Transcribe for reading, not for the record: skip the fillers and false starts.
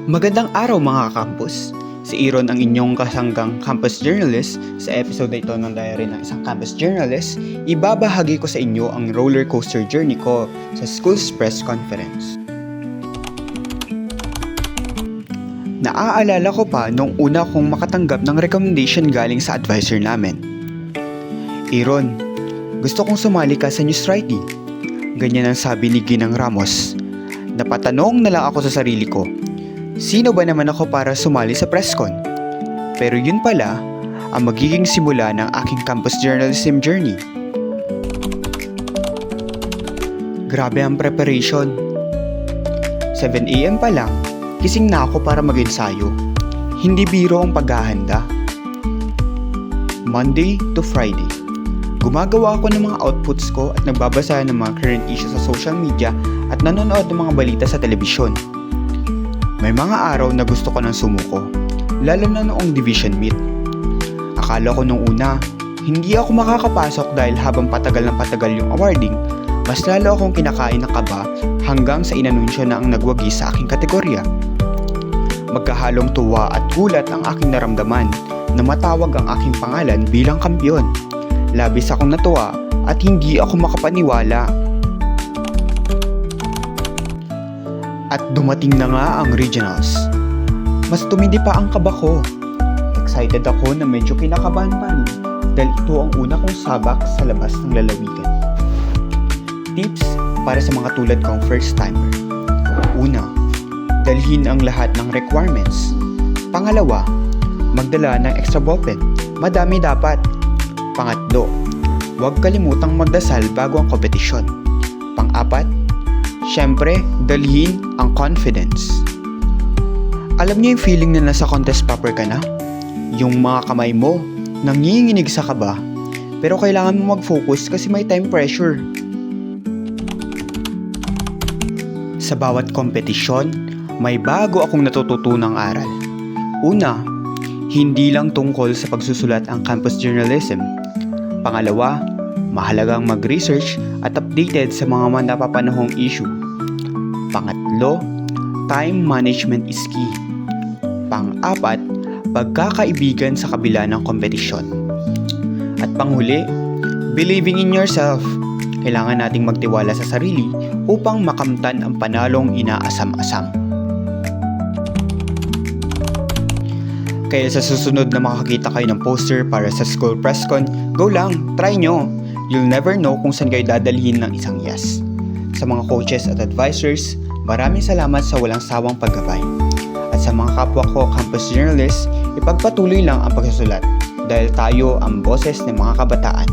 Magandang araw mga campus! Si Iron ang inyong kasanggang campus journalist. Sa episode na ito ng Diary ng isang campus journalist, ibabahagi ko sa inyo ang roller coaster journey ko sa school's press conference. Naaalala ko pa nung una kong makatanggap ng recommendation galing sa advisor namin. Iron, gusto kong sumali ka sa news writing. Ganyan ang sabi ni Ginang Ramos. Napatanong na lang ako sa sarili ko. Sino ba naman ako para sumali sa presscon? Pero yun pala ang magiging simula ng aking campus journalism journey. Grabe ang preparation. 7 AM pa lang, gising na ako para mag-ensayo. Hindi biro ang paghahanda. Monday to Friday. Gumagawa ako ng mga outputs ko at nagbabasa ng mga current issues sa social media at nanonood ng mga balita sa telebisyon. May mga araw na gusto ko nang sumuko, lalo na noong division meet. Akala ko nung una, hindi ako makakapasok dahil habang patagal ng patagal yung awarding, mas lalo akong kinakain ng kaba hanggang sa inanunsyo na ang nagwagi sa aking kategorya. Magkahalong tuwa at gulat ang aking naramdaman na matawag ang aking pangalan bilang kampiyon. Labis akong natuwa at hindi ako makapaniwala. At dumating na nga ang regionals. Mas tumindi pa ang kaba ko. Excited ako na medyo kinakabahan pa rin dahil ito ang una kong sabak sa labas ng lalawigan. Tips para sa mga tulad kong first timer. Una, dalhin ang lahat ng requirements. Pangalawa, magdala ng extra ballpen. Madami dapat. Pangatlo, huwag kalimutang magdasal bago ang kompetisyon. Pang-apat, syempre, dalhin ang confidence. Alam niyo yung feeling na nasa contest paper ka na? Yung mga kamay mo, nanginginig sa kaba, pero kailangan mo mag-focus kasi may time pressure. Sa bawat kompetisyon, may bago akong natututunang aral. Una, hindi lang tungkol sa pagsusulat ang campus journalism. Pangalawa, mahalagang mag-research at updated sa mga napapanahong issue. Pangatlo, time management is key. Pang-apat, pagkakaibigan sa kabila ng kompetisyon. At panghuli, believing in yourself. Kailangan nating magtiwala sa sarili upang makamtan ang panalong inaasam-asam. Kaya sa susunod na makakita kayo ng poster para sa school presscon, go lang, try nyo. You'll never know kung saan kayo dadalhin ng isang yes. Sa mga coaches at advisors, maraming salamat sa walang sawang paggabay. At sa mga kapwa ko campus journalists, ipagpatuloy lang ang pagsusulat dahil tayo ang boses ng mga kabataan.